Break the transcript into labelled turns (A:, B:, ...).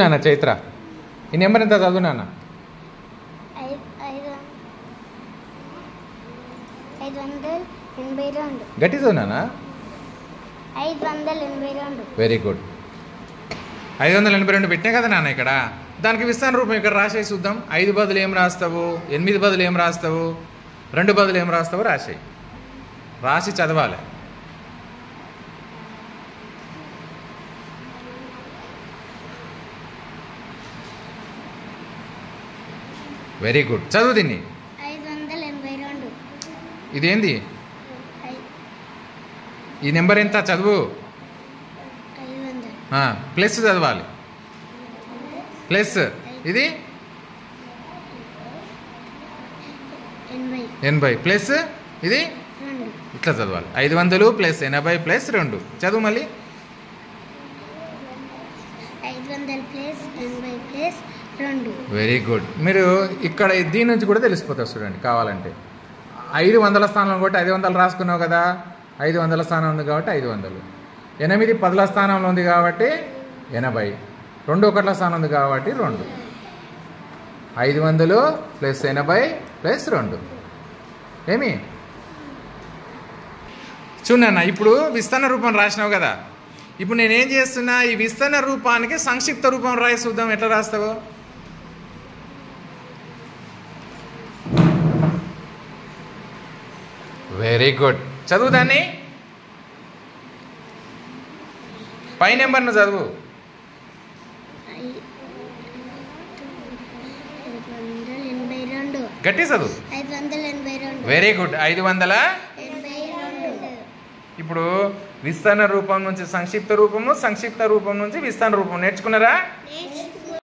A: నాన్న చైత్ర ఈ నెంబర్ ఎంత చదువు నాన్న.
B: 582
A: గట్టి చదువు నాన్న.
B: 582
A: వెరీ గుడ్. 582 పెట్టినా కదా నాన్న ఇక్కడ. దానికి విస్తాన రూపం ఇక్కడ రాసేసి చూద్దాం. 5 బదులు ఏం రాస్తావు, 8 బదులు ఏం రాస్తావు, 2 బదులు ఏం రాస్తావు రాసేయి. రాసి చదవాలి. Very good. చదువు దీన్ని.
B: 582
A: ఇదేంది ఈ నెంబర్ ఎంత చదువు.
B: 500
A: ప్లస్ చదవాలి. ప్లస్ ఇది 80 ప్లస్ ఇది
B: 2
A: ఇట్లా చదవాలి. 500 ప్లస్ 80 ప్లస్ 2 చదువు మళ్ళీ.
B: 500 ప్లస్ 80 ప్లస్ 2.
A: Very good. మీరు ఇక్కడ దీని నుంచి కూడా తెలిసిపోతారు చూడండి కావాలంటే. 500 స్థానంలో కాబట్టి 500 రాసుకున్నావు కదా. 500 స్థానం ఉంది కాబట్టి 500. 8 10ల స్థానంలో ఉంది కాబట్టి 80. 2 1ల స్థానం ఉంది కాబట్టి 2. 500 ప్లస్ 80 ప్లస్ 2 ఏమి చూడన్న. ఇప్పుడు విస్తరణ రూపం రాసినావు కదా. ఇప్పుడు నేనేం చేస్తున్నా, ఈ విస్తరణ రూపానికి సంక్షిప్త రూపం రాయి చూద్దాం ఎట్లా రాస్తావు. Very good. చదువు దాన్ని. పై నెంబర్ను చదువు.
B: 582
A: గట్టి చదువు.
B: 582
A: వెరీ గుడ్. 582.
B: 82
A: ఇప్పుడు విస్తరణ రూపం నుంచి సంక్షిప్త రూపము, సంక్షిప్త రూపం నుంచి విస్తరణ రూపం నేర్చుకున్నారా?